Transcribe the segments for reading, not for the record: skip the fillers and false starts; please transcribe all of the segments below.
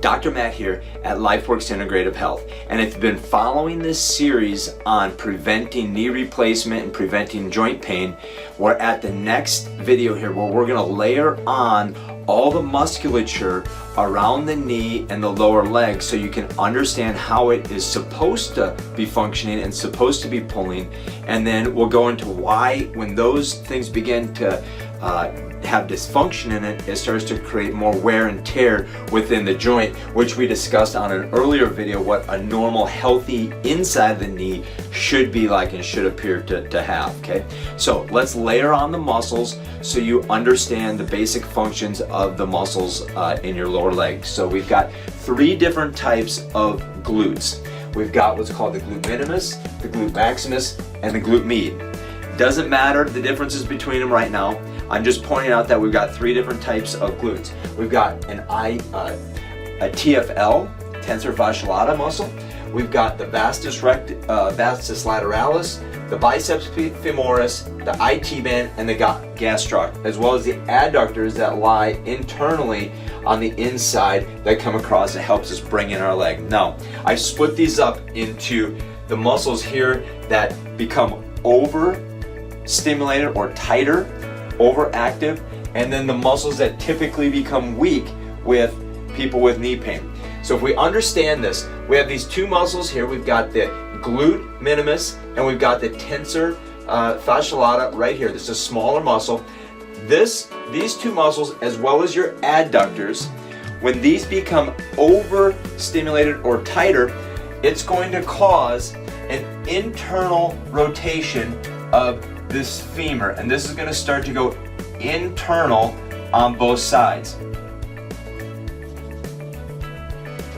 Dr. Matt here at LifeWorks Integrative Health, and if you've been following this series on preventing knee replacement and preventing joint pain, we're at the next video here where we're going to layer on all the musculature around the knee and the lower leg so you can understand how it is supposed to be functioning and supposed to be pulling, and then we'll go into why when those things begin to have dysfunction in it, it starts to create more wear and tear within the joint, which we discussed on an earlier video what a normal healthy inside of the knee should be like and should appear to have. Okay, so let's layer on the muscles so you understand the basic functions of the muscles in your lower leg. So we've got three different types of glutes. We've got what's called the glute minimus, the glute maximus, and the glute med. Doesn't matter the differences between them right now. I'm just pointing out that we've got three different types of glutes. We've got a TFL, tensor fasciolata muscle. We've got the vastus lateralis, the biceps femoris, the IT band, and the gastroc, as well as the adductors that lie internally on the inside that come across and helps us bring in our leg. Now, I split these up into the muscles here that become overstimulated or tighter, overactive, and then the muscles that typically become weak with people with knee pain. So if we understand this, we have these two muscles here. We've got the glute minimus and we've got the tensor fasciolata right here. This is a smaller muscle. These two muscles, as well as your adductors, when these become overstimulated or tighter, it's going to cause an internal rotation of this femur, and this is going to start to go internal on both sides.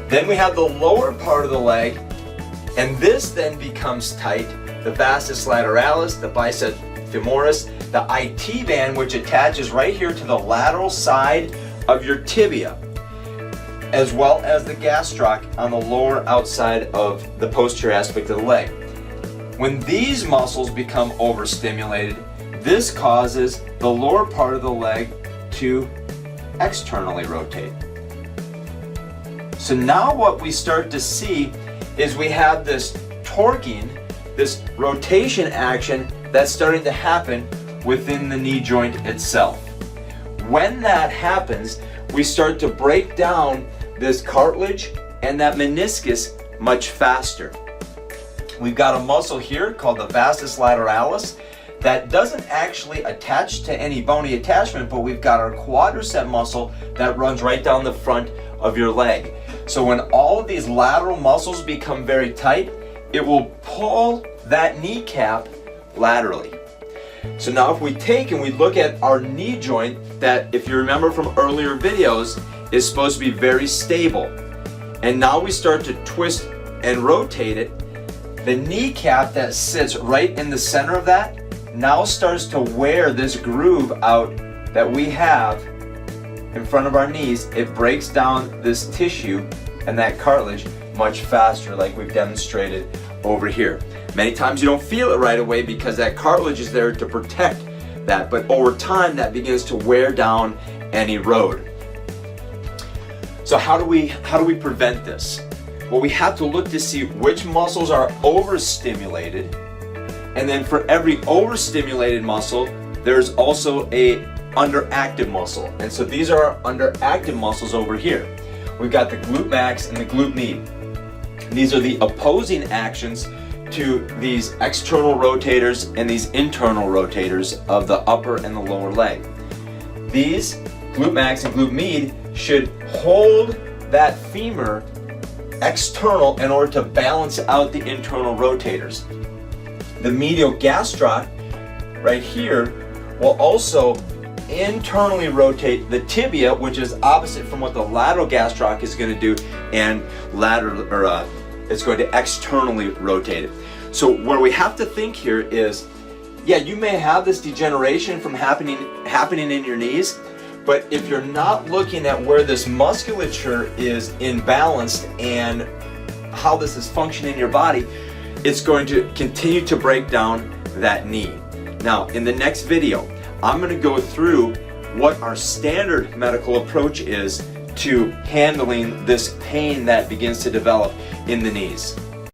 Then we have the lower part of the leg, and this then becomes tight. The vastus lateralis, the biceps femoris, the IT band, which attaches right here to the lateral side of your tibia, as well as the gastroc on the lower outside of the posterior aspect of the leg. When these muscles become overstimulated, this causes the lower part of the leg to externally rotate. So now what we start to see is we have this torquing, this rotation action that's starting to happen within the knee joint itself. When that happens, we start to break down this cartilage and that meniscus much faster. We've got a muscle here called the vastus lateralis that doesn't actually attach to any bony attachment, but we've got our quadricep muscle that runs right down the front of your leg. So when all of these lateral muscles become very tight, it will pull that kneecap laterally. So now if we take and we look at our knee joint that, if you remember from earlier videos, is supposed to be very stable, and now we start to twist and rotate it, the kneecap that sits right in the center of that now starts to wear this groove out that we have in front of our knees. It breaks down this tissue and that cartilage much faster, like we've demonstrated over here. Many times you don't feel it right away because that cartilage is there to protect that, but over time that begins to wear down and erode. So how do we prevent this? Well, we have to look to see which muscles are overstimulated, and then for every overstimulated muscle, there's also a underactive muscle. And so these are our underactive muscles over here. We've got the glute max and the glute med. These are the opposing actions to these external rotators and these internal rotators of the upper and the lower leg. These glute max and glute med should hold that femur external in order to balance out the internal rotators. The medial gastroc right here will also internally rotate the tibia, which is opposite from what the lateral gastroc is going to do, and it's going to externally rotate it. So where we have to think here is, yeah, you may have this degeneration from happening in your knees, but if you're not looking at where this musculature is imbalanced and how this is functioning in your body, it's going to continue to break down that knee. Now, in the next video, I'm going to go through what our standard medical approach is to handling this pain that begins to develop in the knees.